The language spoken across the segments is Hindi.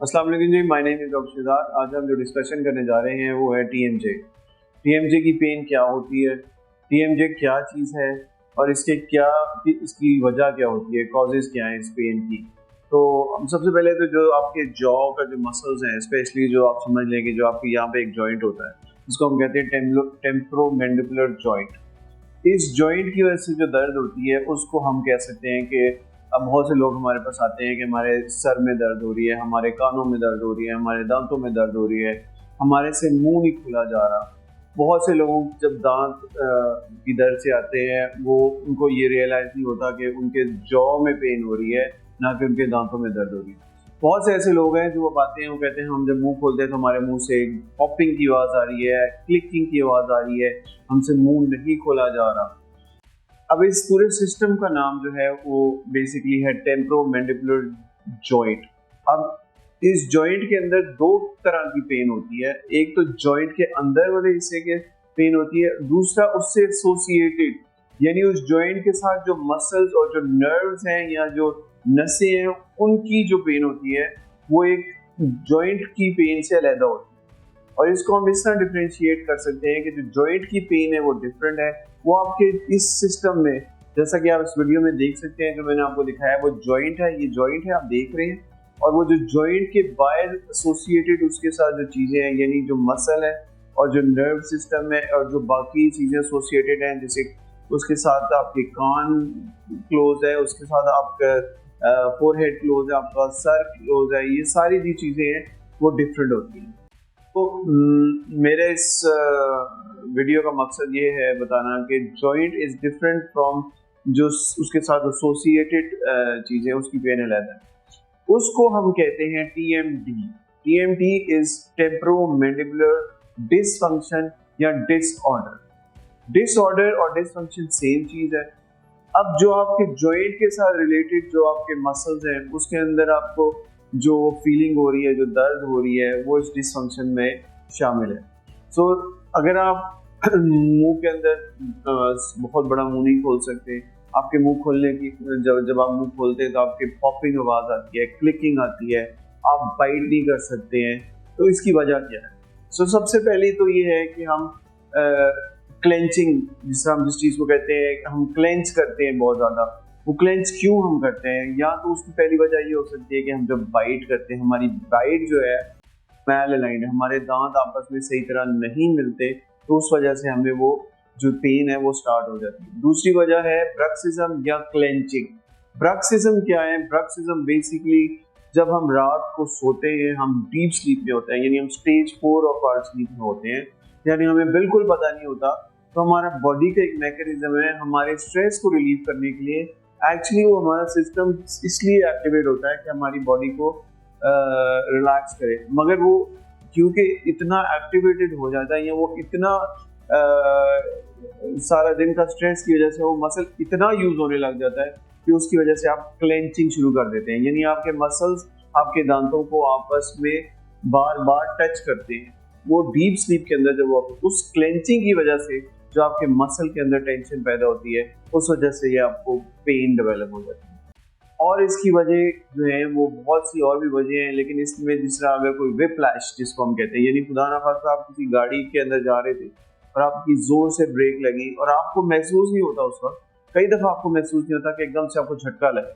अस्सलाम वालेकुम जी, माय नेम इज़ डॉक्टर शिदात। आज हम जो डिस्कशन करने जा रहे हैं वो है टीएमजे। टीएमजे की पेन क्या होती है, टीएमजे क्या चीज़ है और इसकी वजह क्या होती है, कॉजेज़ क्या हैं इस पेन की। तो हम सबसे पहले तो जो आपके जॉ का जो मसल्स हैं, स्पेशली जो आप समझ लेंगे जो आपके यहाँ पे एक जॉइंट होता है, जिसको हम कहते हैं टेम्पोरोमैंडिबुलर जॉइंट। इस जॉइंट की वजह से जो दर्द होती है उसको हम कह सकते हैं कि अब बहुत से लोग हमारे पास आते हैं कि हमारे सर में दर्द हो रही है, हमारे कानों में दर्द हो रही है, हमारे दांतों में दर्द हो रही है, हमारे से मुंह नहीं खुला जा रहा। बहुत से लोग जब दांत की दर्द से आते हैं वो उनको ये रियलाइज नहीं होता कि उनके जॉ में पेन हो रही है, ना कि उनके दांतों में दर्द हो रही है। बहुत से ऐसे लोग हैं जो अब आते हैं, वो कहते हैं हम जब मुंह खोलते हैं तो हमारे मुंह से पॉपिंग की आवाज़ आ रही है, क्लिकिंग की आवाज़ आ रही है, हमसे मुंह नहीं खोला जा रहा। अब इस पूरे सिस्टम का नाम जो है वो बेसिकली है टेम्पोरोमैंडिबुलर जॉइंट। अब इस जॉइंट के अंदर दो तरह की पेन होती है। एक तो जॉइंट के अंदर वाले हिस्से के पेन होती है, दूसरा उससे एसोसिएटेड यानी उस जॉइंट के साथ जो मसल्स और जो नर्व्स हैं या जो नसें हैं उनकी जो पेन होती है वो एक जॉइंट की पेन से अलग होती है। और इसको हम इस तरह डिफ्रेंशिएट कर सकते हैं कि जो जॉइंट की पेन है वो डिफरेंट है। वो आपके इस सिस्टम में, जैसा कि आप इस वीडियो में देख सकते हैं, जो मैंने आपको दिखाया वो जॉइंट है, ये जॉइंट है आप देख रहे हैं। और वो जो जॉइंट के बाहर एसोसिएटेड उसके साथ जो चीज़ें हैं यानी जो मसल है और जो नर्व सिस्टम है और जो बाकी चीज़ें एसोसिएटेड हैं, जैसे उसके साथ आपके कान क्लोज है, उसके साथ आपका फोरहेड क्लोज है, आपका सर क्लोज है, ये सारी जो चीज़ें हैं वो डिफरेंट होती हैं। तो मेरे इस वीडियो का मकसद ये है बताना कि जॉइंट इज डिफरेंट फ्रॉम जो उसके साथ एसोसिएटेड चीज़ें, उसकी पेन अलग है। उसको हम कहते हैं TMD. TMD is temporomandibular dysfunction या डिसऑर्डर। डिसऑर्डर और डिसफंक्शन सेम चीज़ है। अब जो आपके जॉइंट के साथ रिलेटेड जो आपके मसल्स हैं उसके अंदर आपको जो फीलिंग हो रही है, जो दर्द हो रही है, वो इस डिसफंक्शन में शामिल है। सो अगर आप मुंह के अंदर बहुत बड़ा मुंह नहीं खोल सकते, आपके मुंह खोलने की जब आप मुंह खोलते हैं तो आपके पॉपिंग आवाज आती है, क्लिकिंग आती है, आप बाइट नहीं कर सकते हैं, तो इसकी वजह क्या है? सबसे पहले तो ये है कि हम क्लेंचिंग, जिससे हम जिस चीज़ को कहते हैं हम क्लेंच करते हैं बहुत ज़्यादा, वो क्लेंच क्यों हम करते हैं? या तो उसकी पहली वजह ये हो सकती है कि हम जब बाइट करते हैं, हमारी बाइट जो है मैल अलाइंड, हमारे दांत आपस में सही तरह नहीं मिलते, तो उस वजह से हमें वो जो पेन है वो स्टार्ट हो जाती है। दूसरी वजह है ब्रक्सिज्म या क्लेंचिंग। ब्रक्सिज्म क्या है? ब्रक्सिज्म बेसिकली जब हम रात को सोते हैं, हम डीप स्लीप में होते हैं, यानी हम स्टेज 4 ऑफ आवर स्लीप में होते हैं, यानी हमें बिल्कुल पता नहीं होता। तो हमारा बॉडी का एक मैकेनिज्म है हमारे स्ट्रेस को रिलीव करने के लिए। एक्चुअली वो हमारा सिस्टम इसलिए एक्टिवेट होता है कि हमारी बॉडी को रिलैक्स करे, मगर वो क्योंकि इतना एक्टिवेटेड हो जाता है या वो इतना सारा दिन का स्ट्रेस की वजह से वो मसल इतना यूज होने लग जाता है कि उसकी वजह से आप क्लेंचिंग शुरू कर देते हैं, यानी आपके मसल्स आपके दांतों को आपस में बार बार टच करते हैं। वो डीप स्लीप के अंदर जब वो उस क्लेंचिंग की वजह से जो आपके मसल के अंदर टेंशन पैदा होती है, उस वजह से ये आपको पेन डेवलप हो जाती है। और इसकी वजह जो है वो बहुत सी और भी वजह हैं, लेकिन इसमें जिस तरह अगर कोई विप्लैश जिसको हम कहते हैं, यानी खुदा ना खास्ता आप किसी गाड़ी के अंदर जा रहे थे और आपकी जोर से ब्रेक लगी और आपको महसूस नहीं होता उस वक्त, कई दफा आपको महसूस नहीं होता कि एकदम से आपको झटका लगे,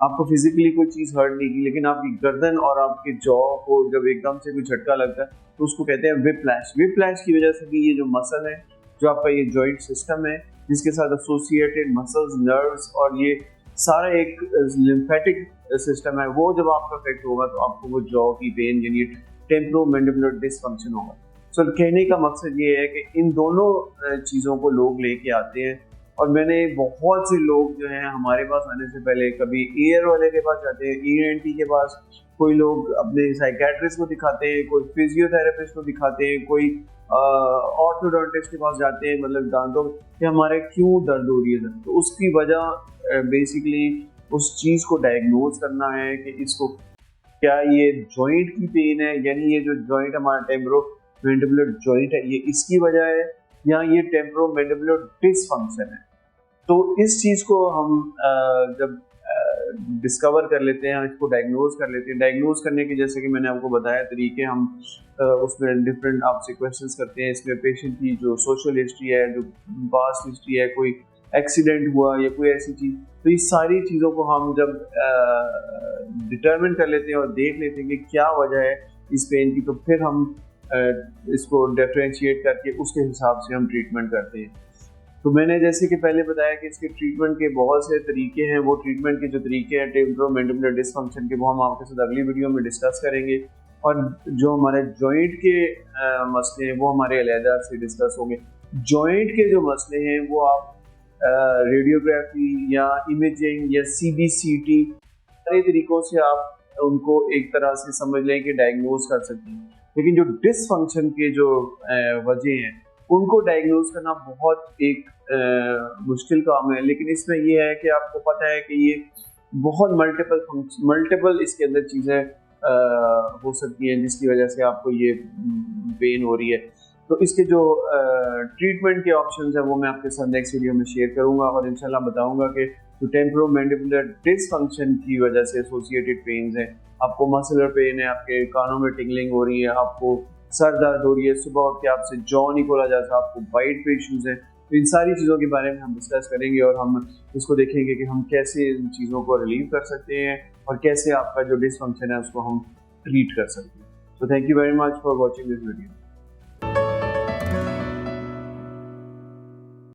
आपको फिजिकली कोई चीज हर्ट नहीं की, लेकिन आपकी गर्दन और आपके जॉ को जब एकदम से कोई झटका लगता है तो उसको कहते हैं विप्लैश। विप्लैश की वजह से भी ये जो मसल है, जो आपका ये जॉइंट सिस्टम है, जिसके साथ एसोसिएटेड मसल्स, नर्व्स और ये सारा एक लिम्फेटिक सिस्टम है, वो जब आपका अफेक्ट होगा तो आपको वो जॉ की पेन यानी टेम्पोरोमैंडिबुलर डिसफंक्शन होगा। सो कहने का मकसद ये है कि इन दोनों चीज़ों को लोग लेके आते हैं। और मैंने बहुत से लोग जो हैं हमारे पास आने से पहले कभी ईयर वाले के पास जाते हैं, ईएनटी के पास, कोई लोग अपने साइकेट्रिस्ट को दिखाते हैं, कोई फिजियोथेरेपिस्ट को दिखाते हैं, कोई ऑर्थोडोंटिस्ट के पास जाते हैं, मतलब दांतों कि हमारे क्यों दर्द हो रही है। तो उसकी वजह बेसिकली उस चीज़ को डायग्नोज करना है कि इसको क्या ये जॉइंट की पेन है, यानी ये जो जॉइंट हमारा टेम्पोरोमैंडिबुलर जॉइंट है ये इसकी वजह है, या ये टेम्पोरोमैंडिबुलर डिसफंक्शन है। तो इस चीज़ को हम जब डिस्कवर कर लेते हैं, इसको डायग्नोज कर लेते हैं। डायग्नोज करने के जैसे कि मैंने आपको बताया तरीके, हम उसमें डिफरेंट आपसे क्वेश्चंस करते हैं। इसमें पेशेंट की जो सोशल हिस्ट्री है, जो पास्ट हिस्ट्री है, कोई एक्सीडेंट हुआ या कोई ऐसी चीज़, तो इस सारी चीज़ों को हम जब डिटर्मिन कर लेते हैं और देख लेते हैं कि क्या वजह है इस पेन की, तो फिर हम इसको डिफरेंशिएट करके उसके हिसाब से हम ट्रीटमेंट करते हैं। तो मैंने जैसे कि पहले बताया कि इसके ट्रीटमेंट के बहुत से तरीके हैं। वो ट्रीटमेंट के जो तरीके हैं टेम्पोरोमैंडिबुलर डिसफंक्शन के, वो हम आपके साथ अगली वीडियो में डिस्कस करेंगे। और जो हमारे जॉइंट के मसले हैं वो हमारे अलहदा से डिस्कस होंगे। जॉइंट के जो मसले हैं वो आप रेडियोग्राफी या इमेजिंग या CBCT सारे तरीकों से आप उनको एक तरह से समझ लें कि डायग्नोज कर सकते हैं। लेकिन जो डिसफंक्शन के जो वजह हैं उनको डायग्नोज करना बहुत एक मुश्किल काम है। लेकिन इसमें ये है कि आपको पता है कि ये बहुत मल्टीपल इसके अंदर चीज़ें हो सकती हैं जिसकी वजह से आपको ये पेन हो रही है। तो इसके जो ट्रीटमेंट के ऑप्शंस हैं वो मैं आपके साथ नेक्स्ट वीडियो में शेयर करूंगा और इंशाल्लाह बताऊंगा कि जो टेम्पोरोमैंडिबुलर डिसफंक्शन की वजह से एसोसिएटेड पेन्स हैं, आपको मसलर पेन है, आपके कानों में टिंगलिंग हो रही है, आपको सर दर्द हो रही है, सुबह उठ के आपसे जॉ नहीं खोला जाता, आपको वाइट पे इश्यूज हैं, तो इन सारी चीज़ों के बारे में हम डिस्कस करेंगे और हम इसको देखेंगे कि हम कैसे इन चीज़ों को रिलीव कर सकते हैं और कैसे आपका जो डिसफंक्शन है उसको हम ट्रीट कर सकते हैं। So thank you very much for watching this video.